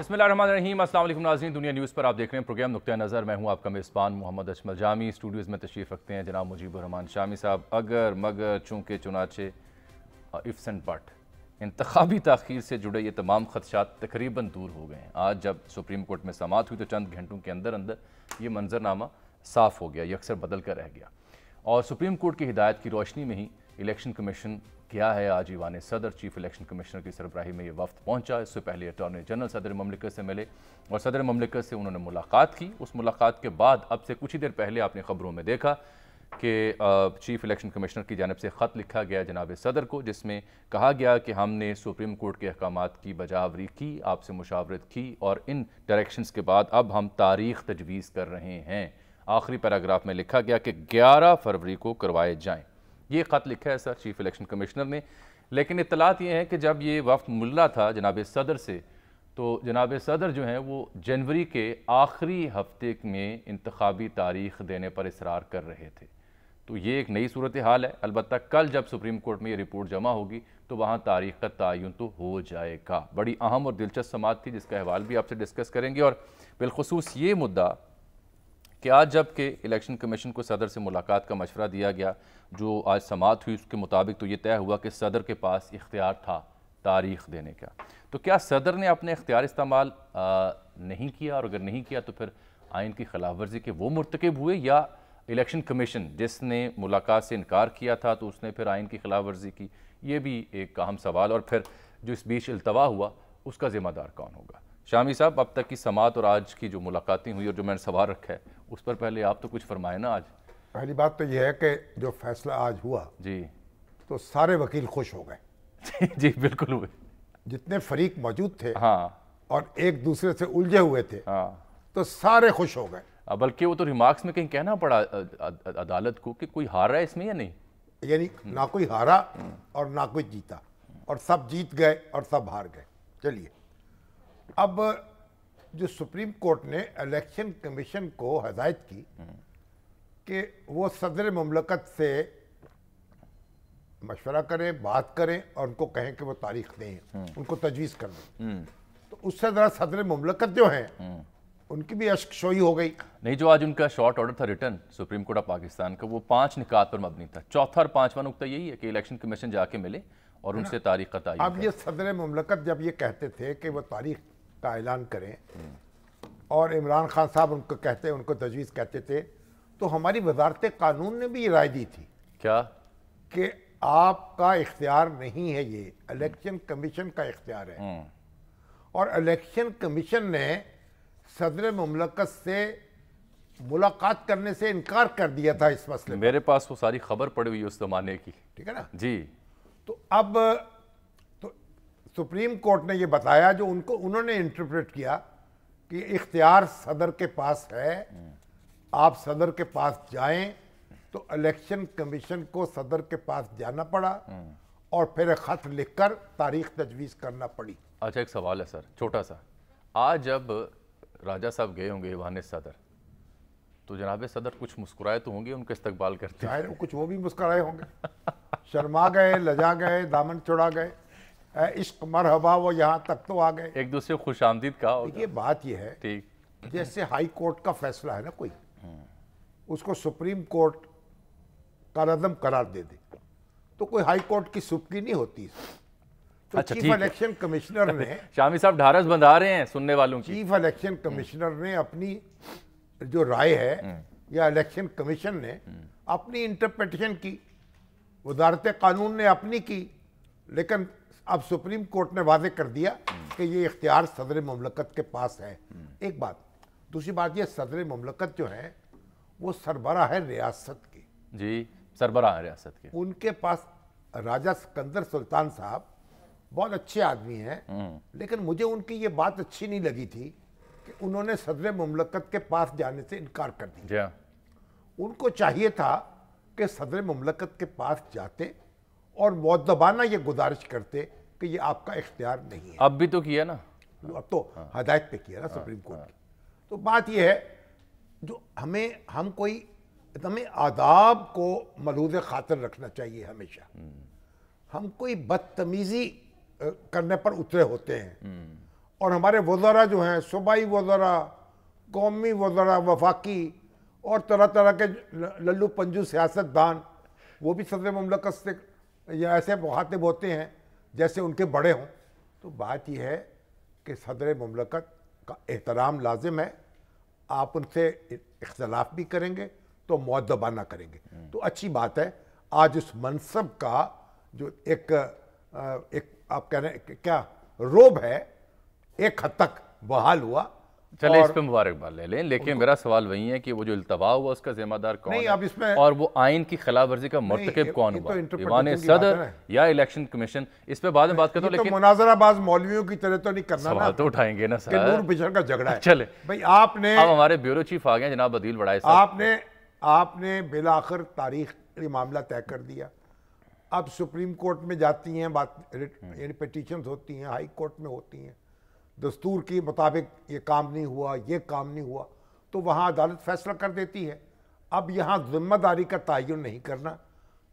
بسم اللہ الرحمن الرحیم۔ السلام علیکم ناظرین، دنیا نیوز پر آپ دیکھ رہے ہیں پروگرام نقطہ نظر۔ میں ہوں آپ کا میزبان محمد اجمل جامی۔ اسٹوڈیوز میں تشریف رکھتے ہیں جناب مجیب الرحمان شامی صاحب۔ اگر مگر چونکہ چنانچہ ifs and but انتخابی تاخیر سے جڑے یہ تمام خدشات تقریباً دور ہو گئے ہیں۔ آج جب سپریم کورٹ میں سماعت ہوئی تو چند گھنٹوں کے اندر یہ منظرنامہ صاف ہو گیا، یہ اکثر بدل کر رہ گیا، اور سپریم کورٹ کی ہدایت کی روشنی میں ہی الیکشن کمیشن کیا ہے آج ایوان صدر چیف الیکشن کمشنر کی سربراہی میں یہ وفد پہنچا۔ اس سے پہلے اٹارنی جنرل صدر مملکت سے ملے اور صدر مملکت سے انہوں نے ملاقات کی۔ اس ملاقات کے بعد اب سے کچھ ہی دیر پہلے آپ نے خبروں میں دیکھا کہ چیف الیکشن کمشنر کی جانب سے خط لکھا گیا جناب صدر کو، جس میں کہا گیا کہ ہم نے سپریم کورٹ کے احکامات کی بجاوری کی، آپ سے مشاورت کی، اور ان ڈائریکشنز کے بعد اب ہم تاریخ تجویز کر رہے ہیں۔ آخری پیراگراف میں لکھا گیا کہ 11 فروری کو کروائے جائیں۔ یہ خط لکھا ہے سر چیف الیکشن کمشنر نے، لیکن اطلاعات یہ ہیں کہ جب یہ وفد ملا تھا جناب صدر سے، تو جناب صدر جو ہیں وہ جنوری کے آخری ہفتے میں انتخابی تاریخ دینے پر اصرار کر رہے تھے۔ تو یہ ایک نئی صورتحال ہے۔ البتہ کل جب سپریم کورٹ میں یہ رپورٹ جمع ہوگی تو وہاں تاریخ کا تعین تو ہو جائے گا۔ بڑی اہم اور دلچسپ سماعت تھی جس کا احوال بھی آپ سے ڈسکس کریں گے، اور بالخصوص یہ مدعا کہ آج جب کہ الیکشن کمیشن کو صدر سے ملاقات کا مشورہ دیا گیا، جو آج سماعت ہوئی اس کے مطابق تو یہ طے ہوا کہ صدر کے پاس اختیار تھا تاریخ دینے کا۔ تو کیا صدر نے اپنے اختیار استعمال نہیں کیا، اور اگر نہیں کیا تو پھر آئین کی خلاف ورزی کے وہ مرتکب ہوئے، یا الیکشن کمیشن جس نے ملاقات سے انکار کیا تھا تو اس نے پھر آئین کی خلاف ورزی کی؟ یہ بھی ایک اہم سوال، اور پھر جو اس بیچ التوا ہوا اس کا ذمہ دار کون ہوگا؟ شامی صاحب، اب تک کی سماعت اور آج کی جو ملاقاتیں ہوئی اور جو میں نے سوال رکھا ہے اس پر پہلے آپ تو کچھ فرمائیں نا۔ آج پہلی بات تو یہ ہے کہ جو فیصلہ آج ہوا جی تو سارے وکیل خوش ہو گئے، جی بالکل ہوئے، جتنے فریق موجود تھے ہاں اور ایک دوسرے سے الجھے ہوئے تھے ہاں، تو سارے خوش ہو گئے۔ بلکہ وہ تو ریمارکس میں کہیں کہنا پڑا عدالت کو کہ کوئی ہار رہا ہے اس میں یا نہیں، یعنی نہ کوئی ہارا اور نہ کوئی جیتا، اور سب جیت گئے اور سب ہار گئے۔ چلیے، اب جو سپریم کورٹ نے الیکشن کمیشن کو ہدایت کی کہ وہ صدر مملکت سے مشورہ کریں، بات کریں، اور ان کو کہیں کہ وہ تاریخ دیں، ان کو تجویز کر دیں، تو اس سے ذرا صدر مملکت جو ہیں ان کی بھی اشک شوئی ہو گئی۔ نہیں، جو آج ان کا شارٹ آرڈر تھا return supreme court of Pakistan کا، وہ 5 نکات پر مبنی تھا۔ چوتھا اور 5واں نقطہ یہی ہے کہ الیکشن کمیشن جا کے ملے اور ان سے تاریخ کا تعین اب یہ صدر مملکت جب یہ کہتے تھے کہ وہ تاریخ کا اعلان کریں، اور عمران خان صاحب ان کو کہتے، ان کو تجویز کہتے تھے، تو ہماری وزارت قانون نے بھی یہ رائے دی تھی کیا کہ آپ کا اختیار نہیں ہے، یہ الیکشن کمیشن کا اختیار ہے، اور الیکشن کمیشن نے صدر مملکت سے ملاقات کرنے سے انکار کر دیا تھا اس مسئلے میں۔ میرے پاس وہ ساری خبر پڑی ہوئی اس زمانے کی، ٹھیک ہے نا؟ جی تو اب تو سپریم کورٹ نے یہ بتایا، جو انہوں نے انٹرپریٹ کیا کہ اختیار صدر کے پاس ہے، آپ صدر کے پاس جائیں، تو الیکشن کمیشن کو صدر کے پاس جانا پڑا اور پھر ایک خط لکھ کر تاریخ تجویز کرنا پڑی۔ اچھا، ایک سوال ہے سر چھوٹا سا۔ آج جب راجہ صاحب گئے ہوں گے ایوان صدر تو جناب صدر کچھ مسکرائے تو ہوں گے، ان کا استقبال کرتے ظاہر کچھ وہ بھی مسکرائے ہوں گے، شرما گئے، لجا گئے، دامن چڑھا گئے، اے عشق مرحبا وہ یہاں تک تو آ گئے۔ ایک دوسرے کو خوش آمدید کہا ہوگا۔ یہ بات یہ ہے، ٹھیک، جیسے ہائی کورٹ کا فیصلہ ہے نا، کوئی اس کو سپریم کورٹ کا رزم قرار دے دے تو کوئی ہائی کورٹ کی سبکی نہیں ہوتی۔ تو اچھا، چیف ٹھیک ہے۔ الیکشن کمشنر نے شامی صاحب ڈھارس بندھا رہے ہیں سننے والوں کی۔ چیف الیکشن کمشنر نے اپنی جو رائے ہے، یا الیکشن کمیشن نے اپنی انٹرپریٹیشن کی، وزارت قانون نے اپنی کی، لیکن اب سپریم کورٹ نے واضح کر دیا کہ یہ اختیار صدر مملکت کے پاس ہے۔ ایک بات، دوسری بات یہ، صدر مملکت جو ہے وہ سربراہ ہے ریاست کے، جی سربراہ ریاست کے، ان کے پاس راجہ سکندر سلطان صاحب بہت اچھے آدمی ہیں، لیکن مجھے ان کی یہ بات اچھی نہیں لگی تھی کہ انہوں نے صدر مملکت کے پاس جانے سے انکار کر دیا۔ جی ہاں، ان کو چاہیے تھا کہ صدر مملکت کے پاس جاتے اور مؤدبانہ یہ گزارش کرتے کہ یہ آپ کا اختیار نہیں ہے۔ اب بھی تو کیا نا، اب تو ہدایت پہ کیا نا سپریم کورٹ کی۔ تو بات یہ ہے، جو ہمیں آداب کو ملحوظ خاطر رکھنا چاہیے ہمیشہ۔ ہم کوئی بدتمیزی کرنے پر اترے ہوتے ہیں، اور ہمارے وزراء جو ہیں صوبائی وزراء قومی وزراء وفاقی اور طرح طرح کے للو پنجو سیاستدان وہ بھی صدر مملکت سے یا ایسے مخاطب ہوتے ہیں جیسے ان کے بڑے ہوں. تو بات یہ ہے کہ صدر مملکت کا احترام لازم ہے. آپ ان سے اختلاف بھی کریں گے تو مؤدبانہ کریں گے تو اچھی بات ہے. آج اس منصب کا جو ایک آپ کہہ رہے ہیں کیا روب ہے ایک حد تک بحال ہوا. چلے اس پہ مبارکباد لے لیں, لیکن میرا سوال وہی ہے کہ وہ جو التوا ہوا اس کا ذمہ دار کون نہیں, اب اس میں ہے, اور وہ آئین کی خلاف ورزی کا مرتکب کون ہوا, ایوان صدر یا الیکشن کمیشن؟ اس پہ بعد میں بات کرتا ہوں, لیکن مناظرہ باز مولویوں کی طرح تو نہیں کرنا نا, سوال تو اٹھائیں گے نا کہ نور بشر کا جھگڑا ہے. چلے بھئی آپ نے اب ہمارے بیورو چیف آ گئے جناب عدیل بڑائے صاحب. آپ نے بالآخر تاریخ یہ معاملہ طے کر دیا. اب سپریم کورٹ میں جاتی ہیں بات, یعنی پیٹیشنز ہوتی ہیں, ہائی کورٹ میں ہوتی ہیں, دستور کے مطابق یہ کام نہیں ہوا, یہ کام نہیں ہوا, تو وہاں عدالت فیصلہ کر دیتی ہے. اب یہاں ذمہ داری کا تعین نہیں کرنا,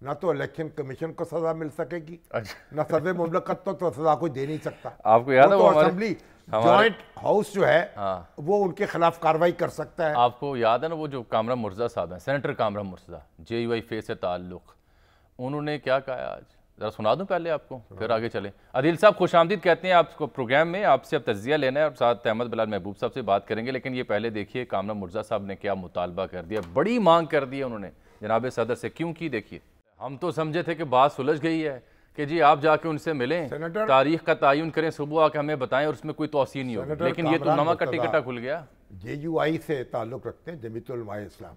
نہ تو الیکشن کمیشن کو سزا مل سکے گی, نہ صدر مملکت تو سزا کوئی دے نہیں سکتا. آپ کو یاد ہے وہ تو اسمبلی جوائنٹ ہاؤس جو ہے وہ ان کے خلاف کارروائی کر سکتا ہے. آپ کو یاد ہے نا وہ جو کامران مرزا صاحب ہیں, senator Kamran Mirza, J U I F سے تعلق, انہوں نے کیا کہا آج, ذرا سنا دوں پہلے آپ کو پھر آگے چلیں. عدیل صاحب خوش آمدید کہتے ہیں آپ کو پروگرام میں, آپ سے اب تجزیہ لینا ہے اور ساتھ احمد بلال محبوب صاحب سے بات کریں گے. لیکن یہ پہلے دیکھیے کامران مرزا صاحب نے کیا مطالبہ کر دیا, بڑی مانگ کر دی انہوں نے جناب صدر سے. کیوں کی دیکھیے, ہم تو سمجھے تھے کہ بات سلجھ گئی ہے کہ جی آپ جا کے ان سے ملیں, تاریخ کا تعین کریں, صبح آ کے ہمیں بتائیں اور اس میں کوئی توسیع نہیں ہوگی. لیکن یہ تو نما کا ٹکٹا کھل گیا. جے یو آئی سے تعلق رکھتے ہیں, جمیعت علماء اسلام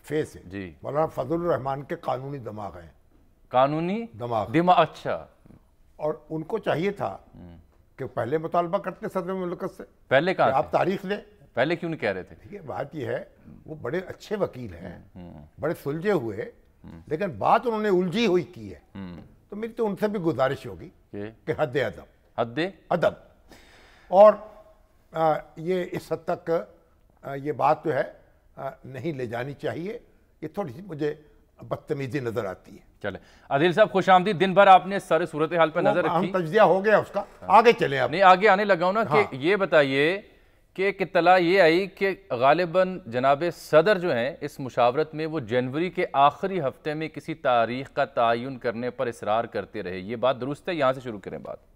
فے سے, جی مولانا فضل الرحمان کے قانونی دماغ ہیں, قانونی دماغ. اچھا, اور ان کو چاہیے تھا کہ پہلے مطالبہ کرتے صدر مملکت سے, پہلے کہاں آپ تاریخ لیں. پہلے کیوں نہیں کہہ رہے تھے؟ ٹھیک ہے, بات یہ ہے وہ بڑے اچھے وکیل ہیں, بڑے سلجھے ہوئے, لیکن بات انہوں نے الجھی ہوئی کی ہے. تو میری تو ان سے بھی گزارش ہوگی کہ حد ادب اور یہ اس حد تک یہ بات جو ہے نہیں لے جانی چاہیے. یہ تھوڑی سی مجھے بدتمیزی نظر آتی ہے. چلے عدیل صاحب خوش آمدید. دن بھر آپ نے سارے صورتحال پہ نظر رکھی, تجزیہ ہو گیا اس کا, آگے چلیں. آپ نہیں آگے آنے لگا ہوں نا کہ یہ بتائیے کہ ایک اطلاع یہ آئی کہ غالباً جناب صدر جو ہیں اس مشاورت میں وہ جنوری کے آخری ہفتے میں کسی تاریخ کا تعین کرنے پر اصرار کرتے رہے. یہ بات درست ہے؟ یہاں سے شروع کریں بات.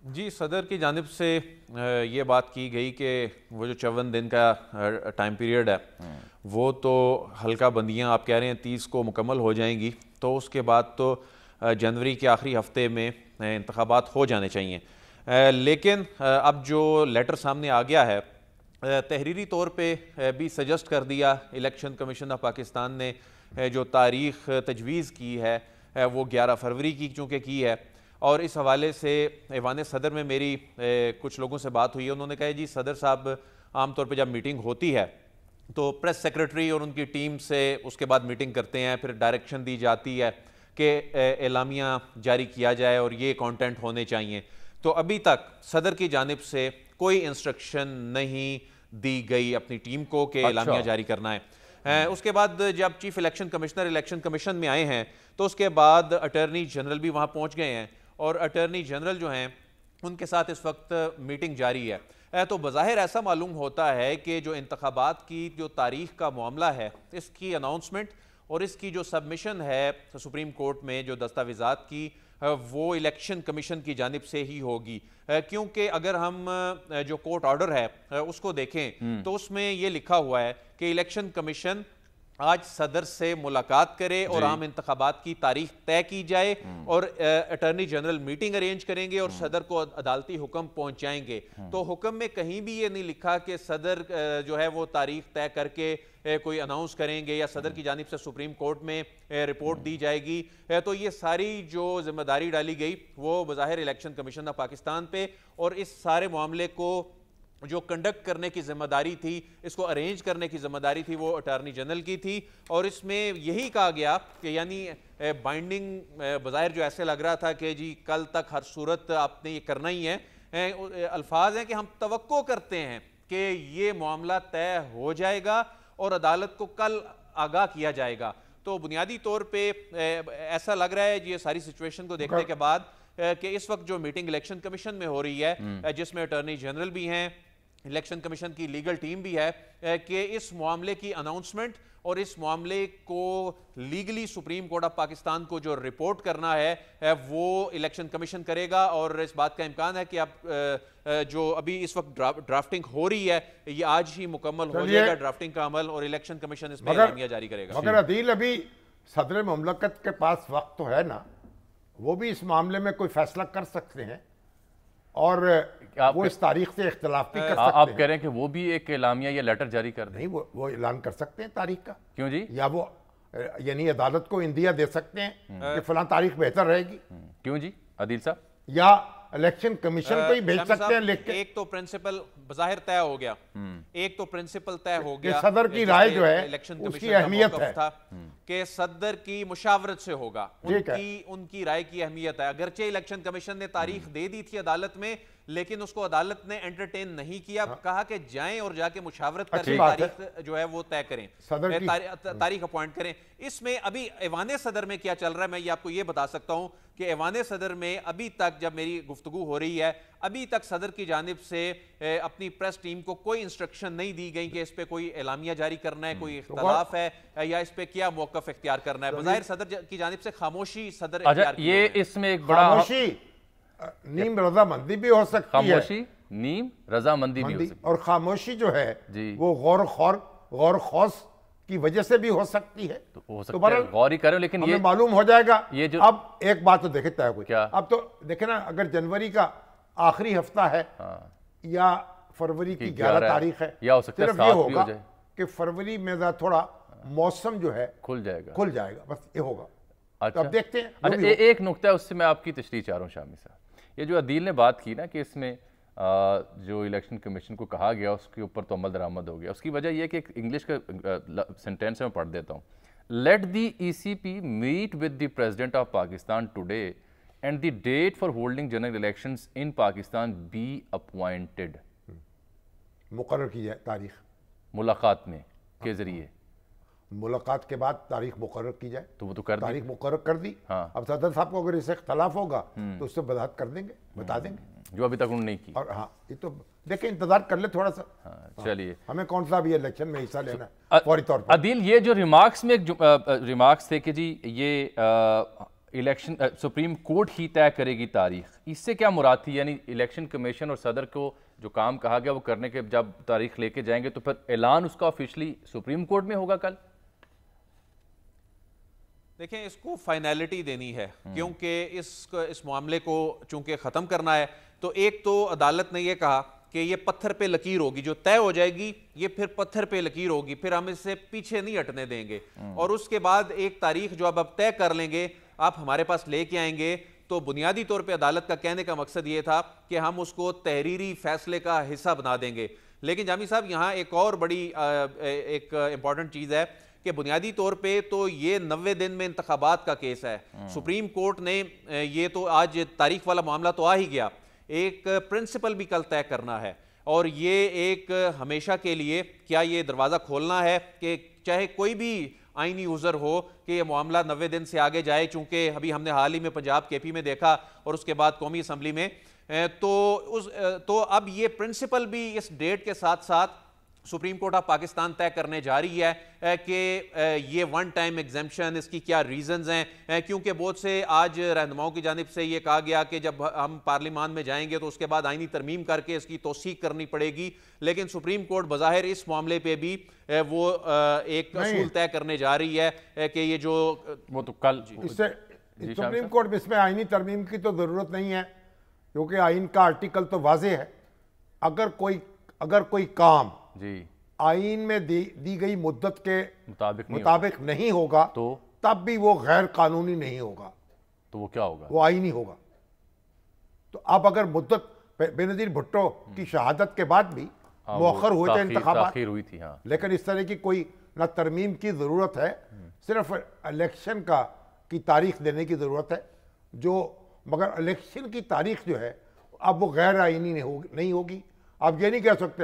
جی, صدر کی جانب سے یہ بات کی گئی کہ وہ جو 54 دن کا ٹائم پیریڈ ہے وہ تو حلقہ بندیاں آپ کہہ رہے ہیں 30 کو مکمل ہو جائیں گی, تو اس کے بعد تو جنوری کے آخری ہفتے میں انتخابات ہو جانے چاہیے. لیکن اب جو لیٹر سامنے آ گیا ہے, تحریری طور پہ بھی سجسٹ کر دیا الیکشن کمیشن آف پاکستان نے جو تاریخ تجویز کی ہے وہ 11 فروری کی چونکہ کی ہے. اور اس حوالے سے ایوان صدر میں میری کچھ لوگوں سے بات ہوئی ہے, انہوں نے کہا جی صدر صاحب عام طور پہ جب میٹنگ ہوتی ہے تو پریس سیکرٹری اور ان کی ٹیم سے اس کے بعد میٹنگ کرتے ہیں, پھر ڈائریکشن دی جاتی ہے کہ اعلامیہ جاری کیا جائے اور یہ کانٹینٹ ہونے چاہیے. تو ابھی تک صدر کی جانب سے کوئی انسٹرکشن نہیں دی گئی اپنی ٹیم کو کہ اعلامیہ جاری کرنا ہے. اس کے بعد جب chief election commissioner election commission میں آئے ہیں تو اس کے بعد اٹارنی جنرل بھی وہاں پہنچ گئے ہیں, اور اٹارنی جنرل جو ہیں ان کے ساتھ اس وقت میٹنگ جاری ہے. تو بظاہر ایسا معلوم ہوتا ہے کہ جو انتخابات کی جو تاریخ کا معاملہ ہے اس کی اناؤنسمنٹ اور اس کی جو سبمیشن ہے سپریم کورٹ میں جو دستاویزات کی وہ الیکشن کمیشن کی جانب سے ہی ہوگی. کیونکہ اگر ہم جو کورٹ آرڈر ہے اس کو دیکھیں تو اس میں یہ لکھا ہوا ہے کہ الیکشن کمیشن آج صدر سے ملاقات کرے اور عام انتخابات کی تاریخ طے کی جائے اور اٹارنی جنرل میٹنگ ارینج کریں گے اور صدر کو عدالتی حکم پہنچائیں گے. تو حکم میں کہیں بھی یہ نہیں لکھا کہ صدر جو ہے وہ تاریخ طے کر کے کوئی اناؤنس کریں گے یا صدر کی جانب سے سپریم کورٹ میں رپورٹ دی جائے گی. تو یہ ساری جو ذمہ داری ڈالی گئی وہ بظاہر الیکشن کمیشن آف پاکستان پہ, اور اس سارے معاملے کو جو کنڈکٹ کرنے کی ذمہ داری تھی, اس کو ارینج کرنے کی ذمہ داری تھی, وہ اٹارنی جنرل کی تھی. اور اس میں یہی کہا گیا کہ یعنی بائنڈنگ بظاہر جو ایسے لگ رہا تھا کہ جی کل تک ہر صورت آپ نے یہ کرنا ہی ہے, الفاظ ہیں کہ ہم توقع کرتے ہیں کہ یہ معاملہ طے ہو جائے گا اور عدالت کو کل آگاہ کیا جائے گا. تو بنیادی طور پہ ایسا لگ رہا ہے یہ ساری سچویشن کو دیکھنے کے بعد کہ اس وقت جو میٹنگ الیکشن کمیشن میں ہو رہی ہے جس میں اٹارنی جنرل بھی ہیں, الیکشن کمیشن کی لیگل ٹیم بھی ہے, کہ اس معاملے کی اناؤنسمنٹ اور اس معاملے کو legally supreme court of Pakistan کو جو رپورٹ کرنا ہے وہ الیکشن کمیشن کرے گا. اور اس بات کا امکان ہے کہ اب جو ابھی اس وقت ڈرافٹنگ ہو رہی ہے یہ آج ہی مکمل ہو جائے گا ڈرافٹنگ کا عمل, اور الیکشن کمیشن اس پہ اعلامیہ جاری کرے گا. مگر عدیل ابھی صدر مملکت کے پاس وقت تو ہے نا, وہ بھی اس معاملے میں کوئی فیصلہ کر سکتے ہیں اور وہ اس تاریخ سے اختلاف بھی کر سکتے ہیں. آپ کہہ رہے ہیں کہ وہ بھی ایک اعلامیہ یا لیٹر جاری کر دیں؟ نہیں, وہ اعلان کر سکتے ہیں تاریخ کا. کیوں جی؟ یا وہ یعنی عدالت کو اندیا دے سکتے ہیں کہ فلاں تاریخ بہتر رہے گی. کیوں جی عدیل صاحب؟ یا الیکشن کمیشن کو ہی بھیج سکتے ہیں لکھ کے. ایک تو پرنسپل بظاہر طے ہو گیا, ایک تو پرنسپل طے ہو گیا کہ صدر کی رائے جو ہے اس کی اہمیت ہے کہ صدر کی مشاورت سے ہوگا, ان کی رائے کی اہمیت ہے. اگرچہ الیکشن کمیشن نے تاریخ دے دی تھی عدالت میں, لیکن اس کو عدالت نے انٹرٹین نہیں کیا, کہا کہ جائیں اور جا کے مشاورت کریں, تاریخ جو ہے وہ طے کریں, تاریخ اپوائنٹ کریں. اس میں ابھی ایوان صدر میں کیا چل رہا ہے میں یہ آپ کو یہ بتا سکتا ہوں کہ ایوان صدر میں ابھی تک جب میری گفتگو ہو رہی ہے ابھی تک صدر کی جانب سے اپنی پریس ٹیم کو کوئی انسٹرکشن نہیں دی گئی کہ اس پہ کوئی اعلامیہ جاری کرنا ہے, کوئی اختلاف ہے یا اس پہ کیا موقف اختیار کرنا ہے. بظاہر صدر کی جانب سے خاموشی صدر اختیار کی. یہ اس میں ایک بڑا خاموشی نیم رضامندی بھی ہو سکتی ہے, خاموشی نیم رضامندی بھی ہو سکتی ہے, اور خاموشی جو ہے وہ غور خوص کی وجہ سے بھی ہو سکتی ہے. تو ہو سکتا ہے غور ہی کریں, لیکن یہ معلوم ہو جائے گا. اب ایک بات تو دیکھتا ہے کوئی, کیا اب تو دیکھیں نا, اگر جنوری کا آخری ہفتہ ہے یا فروری کی 11 تاریخ ہے, یا ہو سکتا ہے صرف یہ ہوگا کہ فروری میں تھوڑا موسم جو ہے کھل جائے گا, بس یہ ہوگا. اچھا اب دیکھتے ہیں. اچھا ایک نقطہ ہے اس سے میں آپ کی تشریح چاہ رہا ہوں شامی صاحب. یہ جو عدیل نے بات کی نا کہ اس میں جو الیکشن کمیشن کو کہا گیا اس کے اوپر تو عمل درآمد ہو گیا, اس کی وجہ یہ کہ ایک انگلش کا سینٹینس میں پڑھ دیتا ہوں. Let the E C P meet with the president of Pakistan today and the date for holding general elections in Pakistan be appointed. مقرر کی جائے تاریخ ملاقات میں کے ذریعے, ملاقات کے بعد تاریخ مقرر کی جائے. تو وہ تو کر دی, تاریخ مقرر کر دی. اب صدر صاحب کو اگر اس سے اختلاف ہوگا تو اس سے وضاحت کر دیں گے, بتا دیں گے, جو ابھی تک انہوں نے نہیں کی. اور ہاں یہ تو دیکھیں انتظار کر لے تھوڑا سا. چلیے, ہمیں کون سا بھی الیکشن میں حصہ لینا ہے فوری طور پر. عدیل یہ جو ریمارکس میں ایک ریمارکس تھے کہ جی یہ الیکشن سپریم کورٹ ہی طے کرے گی تاریخ, اس سے کیا مراد تھی؟ یعنی الیکشن کمیشن اور صدر کو جو کام کہا گیا وہ کرنے کے جب تاریخ لے کے جائیں گے تو پھر اعلان اس کا آفیشلی سپریم کورٹ میں ہوگا کل؟ دیکھیں اس کو فائنلٹی دینی ہے کیونکہ اس معاملے کو چونکہ ختم کرنا ہے. تو ایک تو عدالت نے یہ کہا کہ یہ پتھر پہ لکیر ہوگی, جو طے ہو جائے گی یہ پھر پتھر پہ لکیر ہوگی, پھر ہم اس سے پیچھے نہیں ہٹنے دیں گے. اور اس کے بعد ایک تاریخ جو اب طے کر لیں گے آپ ہمارے پاس لے کے آئیں گے, تو بنیادی طور پہ عدالت کا کہنے کا مقصد یہ تھا کہ ہم اس کو تحریری فیصلے کا حصہ بنا دیں گے. لیکن جامی صاحب یہاں ایک اور بڑی ایک امپورٹنٹ چیز ہے کہ بنیادی طور پہ تو یہ 90 دن میں انتخابات کا کیس ہے. سپریم کورٹ نے یہ تو آج تاریخ والا معاملہ تو آ ہی گیا, ایک پرنسپل بھی کل طے کرنا ہے, اور یہ ایک ہمیشہ کے لیے کیا یہ دروازہ کھولنا ہے کہ چاہے کوئی بھی آئینی عذر ہو کہ یہ معاملہ 90 دن سے آگے جائے, چونکہ ابھی ہم نے حال ہی میں پنجاب کے پی میں دیکھا اور اس کے بعد قومی اسمبلی میں, تو اب یہ پرنسپل بھی اس ڈیٹ کے ساتھ ساتھ سپریم کورٹ آف پاکستان طے کرنے جا رہی ہے کہ یہ ون ٹائم ایگزیمپشن اس کی کیا ریزنز ہیں, کیونکہ بہت سے آج رہنماؤں کی جانب سے یہ کہا گیا کہ جب ہم پارلیمان میں جائیں گے تو اس کے بعد آئینی ترمیم کر کے اس کی توثیق کرنی پڑے گی. لیکن سپریم کورٹ بظاہر اس معاملے پہ بھی وہ ایک اصول طے کرنے جا رہی ہے کہ یہ جو وہ تو کل اس سے سپریم کورٹ میں اس میں آئینی ترمیم کی تو ضرورت نہیں ہے, کیونکہ آئین کا آرٹیکل تو واضح ہے. اگر کوئی کام جی آئین میں دی گئی مدت کے مطابق نہیں ہوگا تو تب بھی وہ غیر قانونی نہیں ہوگا, تو وہ کیا ہوگا؟ وہ آئینی ہوگا. تو اب اگر مدت بے نظیر بھٹو کی شہادت کے بعد بھی مؤخر ہوئے تھے انتخابات, ہوئی تھی, لیکن اس طرح کی کوئی نہ ترمیم کی ضرورت ہے, صرف الیکشن کی تاریخ دینے کی ضرورت ہے. مگر الیکشن کی تاریخ جو ہے اب وہ غیر آئینی نہیں ہوگی. آپ یہ نہیں کہہ سکتے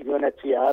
UNHCR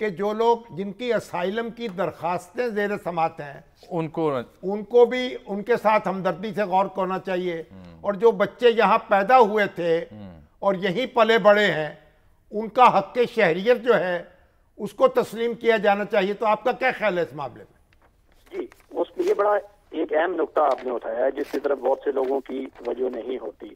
کہ جو لوگ جن کی اسائلم کی درخواستیں زیر سماعت ہیں ان کو بھی ان کے ساتھ ہمدردی سے غور کرنا چاہیے، اور جو بچے یہاں پیدا ہوئے تھے اور یہیں پلے بڑے ہیں ان کا حق شہریت جو ہے اس کو تسلیم کیا جانا چاہیے۔ تو آپ کا کیا خیال ہے اس معاملے میں؟ جی، اس میں یہ بڑا ایک اہم نقطہ آپ نے اٹھایا ہے جس کی طرف بہت سے لوگوں کی توجہ نہیں ہوتی۔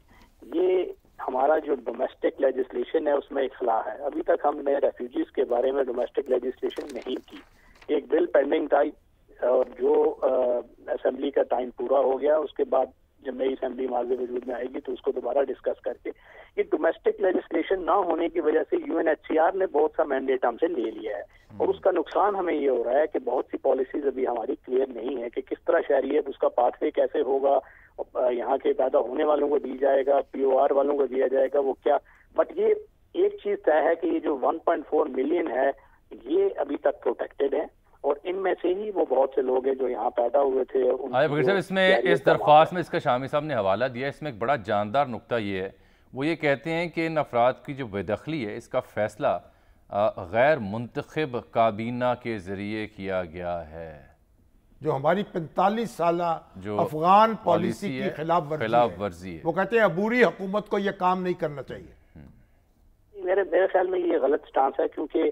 یہ ہمارا جو ڈومیسٹک لیجسلیشن ہے اس میں ایک خلا ہے۔ ابھی تک ہم نے ریفیوجیز کے بارے میں ڈومیسٹک لیجسلیشن نہیں کی۔ ایک بل پینڈنگ تھا اور جو اسمبلی کا ٹائم پورا ہو گیا، اس کے بعد جب نئی اسمبلی ماضی وجود میں آئے گی تو اس کو دوبارہ ڈسکس کر کے، یہ ڈومیسٹک لیجسلیشن نہ ہونے کی وجہ سے UNHCR نے بہت سا مینڈیٹ ہم سے لے لیا ہے، اور اس کا نقصان ہمیں یہ ہو رہا ہے کہ بہت سی پالیسیز ابھی ہماری کلیئر نہیں ہے کہ کس طرح شہریت، اس کا پاتھ وے کیسے ہوگا، یہاں کے پیدا ہونے والوں کو دی جائے گا، POR والوں کو دیا جائے گا، وہ کیا۔ بٹ یہ ایک چیز طے ہے کہ یہ جو 1.4 ملین ہے یہ ابھی تک پروٹیکٹڈ ہے، اور ان میں سے ہی وہ بہت سے لوگ ہیں جو یہاں پیدا ہوئے تھے۔ بغیر صاحب اس میں اس درخواست میں اس کا شامی صاحب نے حوالہ دیا، اس میں ایک بڑا جاندار نقطہ یہ ہے، وہ یہ کہتے ہیں کہ ان افراد کی جو بے دخلی ہے اس کا فیصلہ غیر منتخب کابینہ کے ذریعے کیا گیا ہے، جو ہماری 45 سالہ افغان پالیسی کی خلاف ورزی ہے۔ وہ کہتے ہیں عبوری حکومت کو یہ کام نہیں کرنا چاہیے۔ میرے خیال میں یہ غلط سٹانس ہے، کیونکہ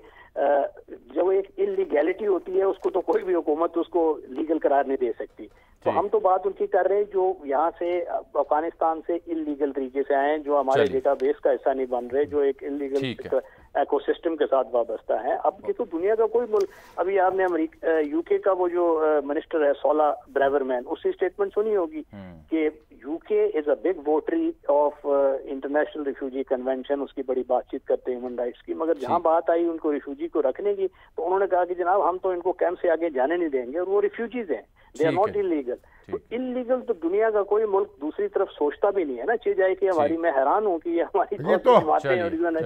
جب ایک انلیگیلٹی ہوتی ہے اس کو تو کوئی بھی حکومت اس کو لیگل قرار نہیں دے سکتی۔ تو ہم تو بات ان کی کر رہے ہیں جو یہاں سے افغانستان سے انلیگل طریقے سے آئے ہیں، جو ہمارے ڈیٹا بیس کا حصہ نہیں بن رہے، جو ایک انلیگل ایکو سسٹم کے ساتھ وابستہ ہے۔ اب یہ تو دنیا کا کوئی ملک، ابھی آپ نے UK کا وہ جو منسٹر ہے سولا بریورمین، اس کی اسٹیٹمنٹ سنی ہوگی کہ UK is a big votary of international refugee convention, اس کی بڑی بات چیت کرتے ہیں ہیومن رائٹس کی، مگر جہاں بات آئی ان کو ریفیوجی کو رکھنے کی تو انہوں نے کہا کہ جناب ہم تو ان کو کیمپ سے آگے جانے نہیں دیں گے، اور وہ ریفیوجیز ہیں، دے آر ناٹ انلیگل۔ تو انلیگل تو دنیا کا کوئی ملک دوسری طرف سوچتا بھی نہیں ہے نا، چیز آئی کہ ہماری، میں حیران ہوں کہ یہ ہماری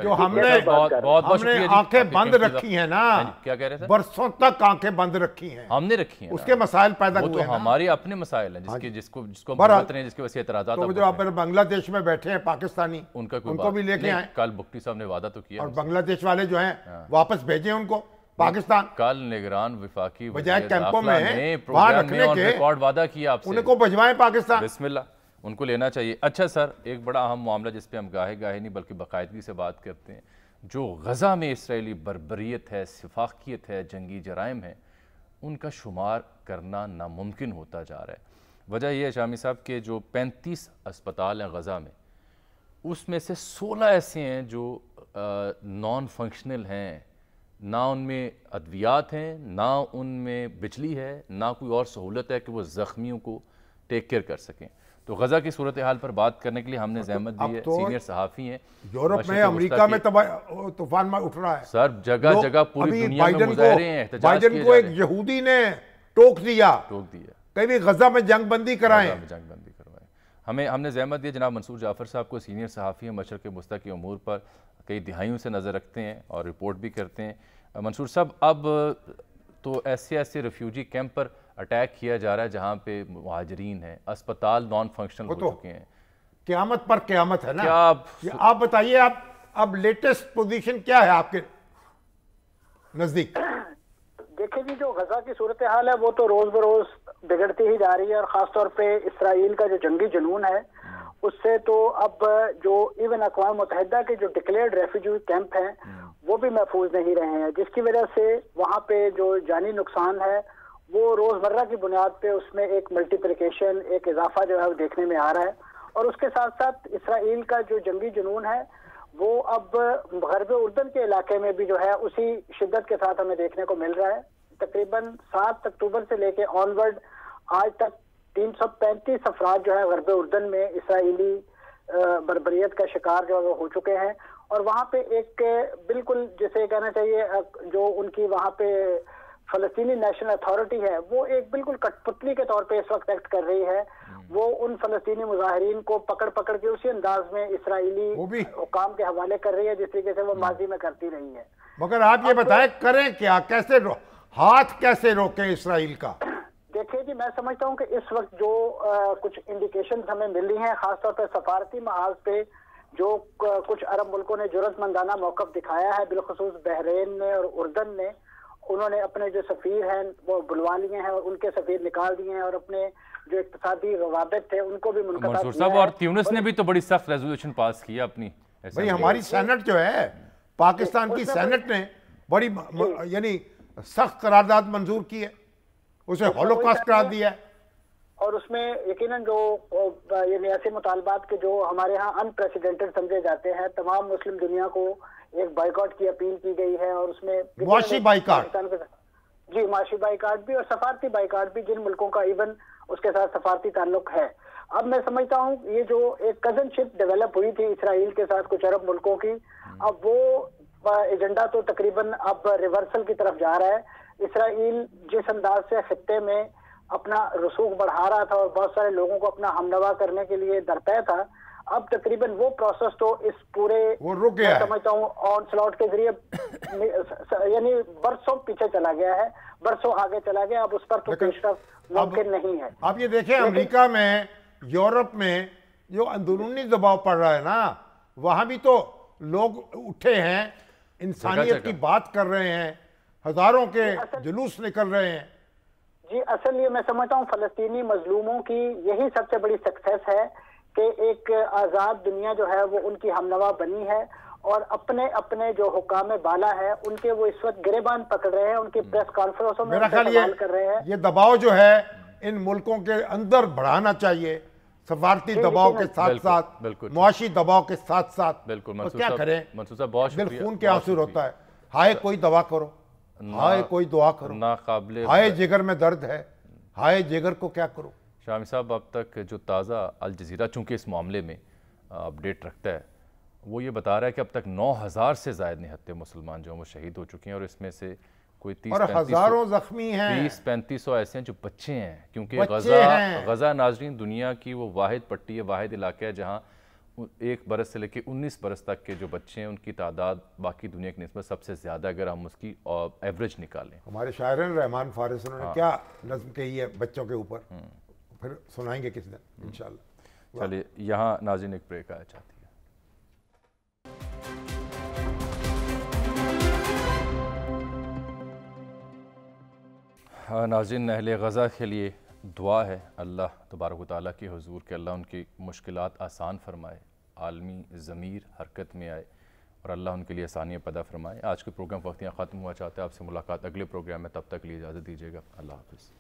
جو ہم نے آنکھیں بند رکھی ہیں نا، کیا کہہ رہے تھے، برسوں تک آنکھیں بند رکھی ہیں، ہم نے رکھی ہیں، اس کے مسائل پیدا ہوئے ہیں، ہمارے اپنے مسائل ہیں جس کو بات رہے ہیں، جس کی وجہ سے اعتراضات۔ تو جو آپ بنگلہ دیش میں بیٹھے ہیں پاکستانی، ان کو بھی لے کے آئیں۔ کل بگٹی صاحب نے وعدہ تو کیا، اور بنگلہ دیش والے جو ہیں واپس بھیجیں ان کو پاکستان۔ کل نگران وفاقی بجائے کیمپوں میں وہاں رکھنے کے ریکارڈ وعدہ کیا آپ سے، ان کو بھجوائیں پاکستان۔ بسم اللہ، ان کو لینا چاہیے۔ اچھا سر، ایک بڑا اہم معاملہ جس پہ ہم گاہے گاہے نہیں بلکہ باقاعدگی سے بات کرتے ہیں، جو غزہ میں اسرائیلی بربریت ہے، سفاکیت ہے، جنگی جرائم ہے، ان کا شمار کرنا ناممکن ہوتا جا رہا ہے۔ وجہ یہ ہے شامی صاحب کہ جو 35 اسپتال ہیں غزہ میں، اس میں سے 16 ایسے ہیں جو نان فنکشنل ہیں، نہ ان میں ادویات ہیں، نہ ان میں بجلی ہے، نہ کوئی اور سہولت ہے کہ وہ زخمیوں کو ٹیک کیئر کر سکیں۔ تو غزہ کی صورتحال پر بات کرنے کے لیے ہم نے زحمت دی ہے، سینئر صحافی ہیں یورپ میں، امریکہ میں طوفان میں اٹھ رہا ہے سر، جگہ جگہ پوری دنیا میں مظاہرے ہیں، احتجاج کیے بائیڈن کو ایک یہودی نے ٹوک دیا کہ بھی غزہ میں جنگ بندی کرائیں۔ ہم نے زحمت دی، جناب منصور جعفر صاحب کو، سینئر صحافی ہیں، مشرق وسطی کے امور پر کئی دہائیوں سے نظر رکھتے ہیں اور رپورٹ بھی کرتے ہیں۔ منصور صاحب، اب تو ایسے ریفیوجی کیمپ پر اٹیک کیا جا رہا ہے جہاں پہ مہاجرین ہیں، اسپتال نان فنکشنل ہو چکے ہیں، قیامت پر قیامت ہے نا۔ کیا آپ بتائیے، اب لیٹسٹ پوزیشن کیا ہے آپ کے نزدیک؟ دیکھیں جی، جو غزہ کی صورتحال ہے وہ تو روز بروز بگڑتی ہی جا رہی ہے، اور خاص طور پہ اسرائیل کا جو جنگی جنون ہے اس سے تو اب جو ایون اقوام متحدہ کے جو ڈکلیئرڈ ریفیوجی کیمپ ہیں وہ بھی محفوظ نہیں رہے ہیں، جس کی وجہ سے وہاں پہ جو جانی نقصان ہے وہ روزمرہ کی بنیاد پہ اس میں ایک ملٹیپلیکیشن، ایک اضافہ جو ہے وہ دیکھنے میں آ رہا ہے۔ اور اس کے ساتھ ساتھ اسرائیل کا جو جنگی جنون ہے وہ اب غرب اردن کے علاقے میں بھی جو ہے اسی شدت کے ساتھ ہمیں دیکھنے کو مل رہا ہے۔ تقریباً 7 اکتوبر سے لے کے آنورڈ آج تک 335 افراد جو ہے غرب اردن میں اسرائیلی بربریت کا شکار جو ہو چکے ہیں، اور وہاں پہ ایک بالکل جسے کہنا چاہیے جو ان کی وہاں پہ فلسطینی نیشنل اتھارٹی ہے وہ ایک بالکل کٹ پتلی کے طور پہ اس وقت ایکٹ کر رہی ہے۔ وہ ان فلسطینی مظاہرین کو پکڑ کے اسی انداز میں اسرائیلی حکام کے حوالے کر رہی ہے جس طریقے سے وہ ماضی میں کرتی رہی ہے۔ مگر آپ یہ بتائیں کریں کیا، کیسے ہاتھ کیسے روکیں اسرائیل کا؟ دیکھیں جی، میں سمجھتا ہوں کہ اس وقت جو کچھ انڈیکیشنز ہمیں مل رہی ہیں، خاص طور پہ سفارتی محاذ پہ جو کچھ عرب ملکوں نے جرأت مندانہ موقف دکھایا ہے، بالخصوص بحرین نے اور اردن نے، انہوں نے اپنے جو سفیر ہیں وہ بلوا لیے ہیں اور ان کے سفیر نکال دیے ہیں، اور اپنے جو اقتصادی روابط تھے ان کو بھی منقطع منصور صاحب، اور تیونس نے بھی تو بڑی سخت ریزولوشن پاس کیا اپنی. بھئی ہماری سینٹ جو ہے، پاکستان کی سینٹ نے بڑی یعنی سخت قرارداد منظور کی ہے، اسے ہولوکاسٹ قرار دیا ہے. اور اس میں یقیناً جو یعنی ایسے مطالبات کے جو ہمارے ہاں ان پریسیڈنٹڈ سمجھے جاتے ہیں، تمام مسلم دنیا کو ایک بائیکاٹ کی اپیل کی گئی ہے، اور اس میں معاشی بائیکاٹ، جی معاشی بائیکاٹ بھی اور سفارتی بائیکاٹ بھی، جن ملکوں کا ایون اس کے ساتھ سفارتی تعلق ہے. اب میں سمجھتا ہوں یہ جو ایک کزن شپ ڈیولپ ہوئی تھی اسرائیل کے ساتھ کچھ عرب ملکوں کی، اب وہ ایجنڈا تو تقریباً اب ریورسل کی طرف جا رہا ہے. اسرائیل جس انداز سے خطے میں اپنا رسوخ بڑھا رہا تھا اور بہت سارے لوگوں کو اپنا ہمنوا کرنے کے لیے درپے تھا، اب تقریباً وہ پروسیس تو اس پورے میں سمجھتا ہوں آن سلاٹ کے ذریعے یعنی برسوں پیچھے چلا گیا ہے، برسوں آگے چلا گیا. اب اس پر تو پیش رفت ممکن نہیں ہے. آپ یہ دیکھیں امریکہ میں، یورپ میں جو اندرونی دباؤ پڑ رہا ہے نا، وہاں بھی تو لوگ اٹھے ہیں، انسانیت کی بات کر رہے ہیں، ہزاروں کے جلوس نکل رہے ہیں. جی اصل یہ میں سمجھتا ہوں فلسطینی مظلوموں کی یہی سب سے بڑی سکسیس ہے کہ ایک آزاد دنیا جو ہے وہ ان کی ہمنوا بنی ہے، اور اپنے اپنے جو حکام بالا ہے ان کے وہ اس وقت گریبان پکڑ رہے ہیں، ان کی پریس کانفرنسوں میں سوال کر رہے ہیں. یہ دباؤ جو ہے ان ملکوں کے اندر بڑھانا چاہیے، سفارتی دباؤ کے ساتھ ساتھ، معاشی دباؤ کے ساتھ ساتھ. بالکل. کیا کریں، دل خون کے آنسو ہوتا ہے. ہائے کوئی دوا کرو، ہائے کوئی دعا کرو، ناقابل، ہائے جگر میں درد ہے، ہائے جگر کو کیا کرو. شامی صاحب، اب تک جو تازہ الجزیرہ چونکہ اس معاملے میں اپڈیٹ رکھتا ہے، وہ یہ بتا رہا ہے کہ اب تک 9000 سے زائد نہتے مسلمان جو ہیں وہ شہید ہو چکے ہیں، اور اس میں سے کوئی 30-3500 زخمی ہیں، 30-3500 ایسے ہیں جو بچے ہیں، کیونکہ غزہ ناظرین دنیا کی وہ واحد پٹی ہے، واحد علاقہ ہے جہاں 1 برس سے لے کے 19 برس تک کے جو بچے ہیں ان کی تعداد باقی دنیا کی نسبت سب سے زیادہ، اگر ہم اس کی ایوریج نکالیں. ہمارے شاعرین رحمان فارس انہوں نے کیا نظم کہی ہے بچوں کے اوپر، پھر سنائیں گے کس دن انشاءاللہ. چلیے یہاں ناظرین ایک بریک آیا چاہتی ہے. ناظرین، اہل غزہ کے لیے دعا ہے اللہ تبارک و تعالیٰ کے حضور کہ اللہ ان کی مشکلات آسان فرمائے، عالمی ضمیر حرکت میں آئے اور اللہ ان کے لیے آسانیاں پیدا فرمائے. آج کے پروگرام وقت یہاں ختم ہوا. چاہتے ہیں آپ سے ملاقات اگلے پروگرام میں، تب تک لیے اجازت دیجیے گا. اللہ حافظ.